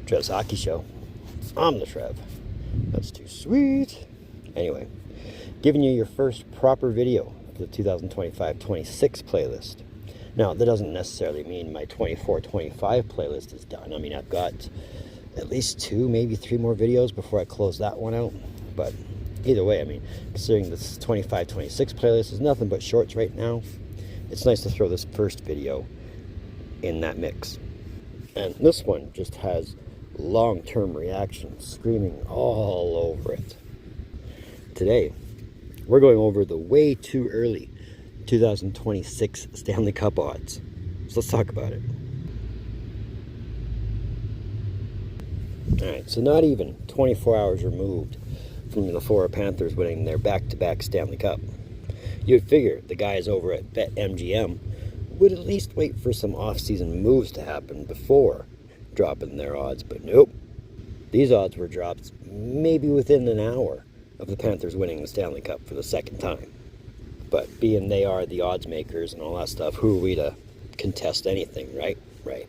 Trev's Hockey Show. I'm the Trev. That's too sweet. Anyway, giving you your first proper video for the 2025-26 playlist. Now, that doesn't necessarily mean my 24-25 playlist is done. I mean, I've got at least 2, maybe 3 more videos before I close that one out. But either way, I mean, considering this 25-26 playlist is nothing but shorts right now, it's nice to throw this first video in that mix. And this one just has long-term reactions screaming all over it. Today, we're going over the way too early 2026 Stanley Cup odds. So let's talk about it. Alright, so not even 24 hours removed from the Florida Panthers winning their back-to-back Stanley Cup. You'd figure the guys over at BetMGM would at least wait for some off-season moves to happen before dropping their odds, but nope. These odds were dropped maybe within an hour of the Panthers winning the Stanley Cup for the second time. But being they are the odds makers and all that stuff, who are we to contest anything, right? Right.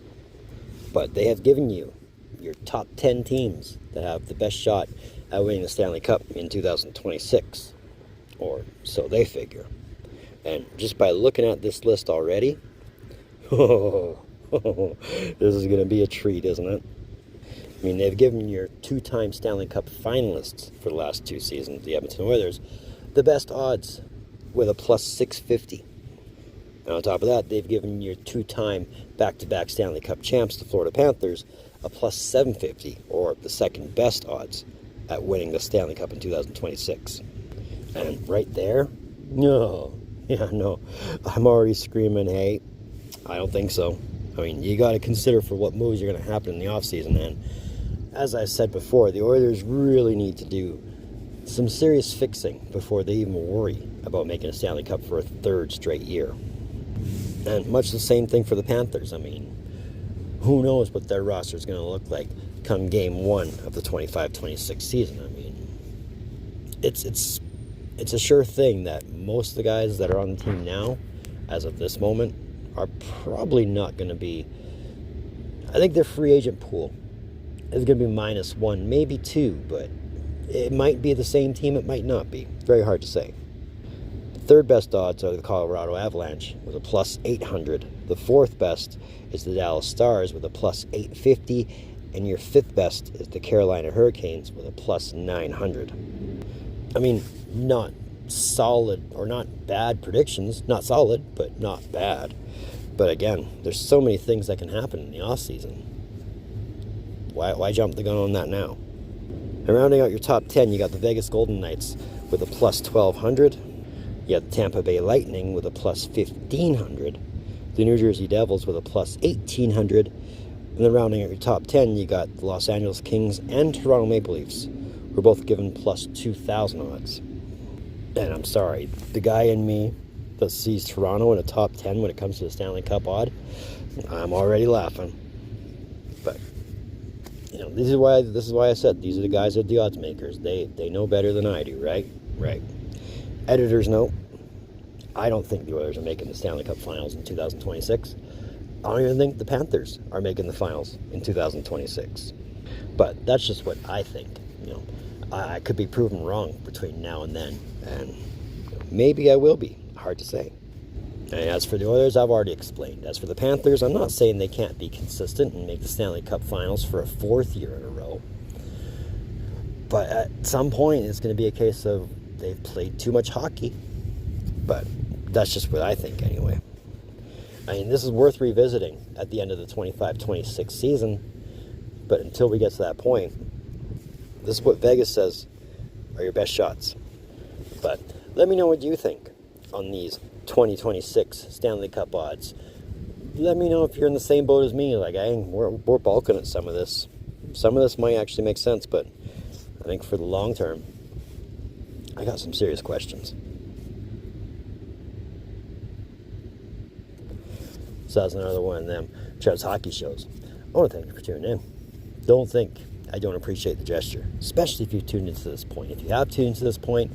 But they have given you your top 10 teams that have the best shot at winning the Stanley Cup in 2026. Or so they figure. And just by looking at this list already, this is going to be a treat, isn't it? I mean, they've given your 2-time Stanley Cup finalists for the last 2 seasons, the Edmonton Oilers, the best odds with a plus 650. And on top of that, they've given your 2-time back-to-back Stanley Cup champs, the Florida Panthers, a plus 750, or the second best odds at winning the Stanley Cup in 2026. And right there, no, I'm already screaming, hey, I don't think so. I mean, you got to consider for what moves are going to happen in the offseason. And as I said before, the Oilers really need to do some serious fixing before they even worry about making a Stanley Cup for a 3rd straight year. And much the same thing for the Panthers. I mean, who knows what their roster is going to look like come game 1 of the 25-26 season. I mean, it's a sure thing that most of the guys that are on the team now, as of this moment, are probably not going to be. I think their free agent pool is going to be -1, maybe 2, but it might be the same team, it might not be. Very hard to say. The 3rd best odds are the Colorado Avalanche with a plus 800. The 4th best is the Dallas Stars with a plus 850. And your 5th best is the Carolina Hurricanes with a plus 900. I mean, not solid or not bad predictions. Not solid, but not bad. But again, there's so many things that can happen in the offseason. Why jump the gun on that now? And rounding out your top 10, you got the Vegas Golden Knights with a plus 1,200. You got the Tampa Bay Lightning with a plus 1,500. The New Jersey Devils with a plus 1,800. And then rounding out your top 10, you got the Los Angeles Kings and Toronto Maple Leafs, who are both given plus 2,000 odds. And I'm sorry, the guy in me that sees Toronto in a top 10 when it comes to the Stanley Cup odd, I'm already laughing. But, you know, this is why I said these are the guys that are the odds makers. They know better than I do, right? Right. Editors know. I don't think the Oilers are making the Stanley Cup Finals in 2026. I don't even think the Panthers are making the finals in 2026. But that's just what I think. You know, I could be proven wrong between now and then, and maybe I will be. Hard to say. And as for the Oilers, I've already explained. As for the Panthers, I'm not saying they can't be consistent and make the Stanley Cup Finals for a 4th year in a row. But at some point, it's going to be a case of they've played too much hockey. But that's just what I think anyway. I mean, this is worth revisiting at the end of the 25-26 season, but until we get to that point, this is what Vegas says are your best shots. But let me know what you think on these 2026 Stanley Cup odds. Let me know if you're in the same boat as me, like, hey, we're bulking at some of this. Some of this might actually make sense, but I think for the long term, I got some serious questions. So that's another one of them Trev's Hockey Shows. I want to thank you for tuning in. Don't think I don't appreciate the gesture, especially if you've tuned into this point. If you have tuned into this point,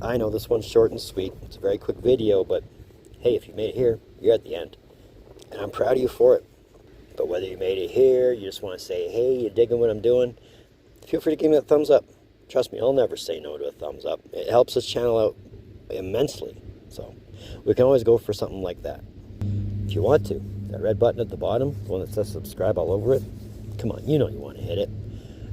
I know this one's short and sweet. It's a very quick video, but hey, if you made it here, you're at the end. And I'm proud of you for it. But whether you made it here, you just want to say, hey, you digging what I'm doing, feel free to give me a thumbs up. Trust me, I'll never say no to a thumbs up. It helps this channel out immensely. So we can always go for something like that. If you want to, that red button at the bottom, the one that says subscribe all over it, come on, you know you want to hit it.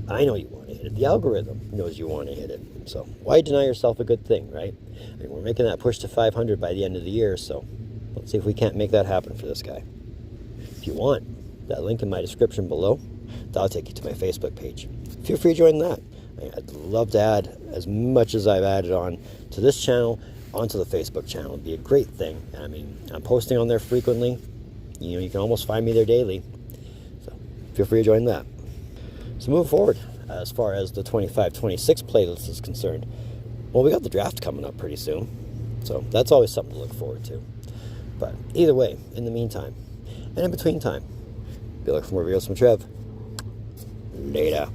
I know you want to hit it. The algorithm knows you want to hit it. So why deny yourself a good thing, right? I mean, we're making that push to 500 by the end of the year, so let's see if we can't make that happen for this guy. If you want, that link in my description below, that'll take you to my Facebook page. Feel free to join that. I'd love to add as much as I've added on to this channel onto the Facebook channel. It'd be a great thing. I mean, I'm posting on there frequently. You know, you can almost find me there daily. So feel free to join that. So moving forward, as far as the 25-26 playlist is concerned, well, we got the draft coming up pretty soon. So that's always something to look forward to. But either way, in the meantime, and in between time, be looking for more videos from Trev. Later.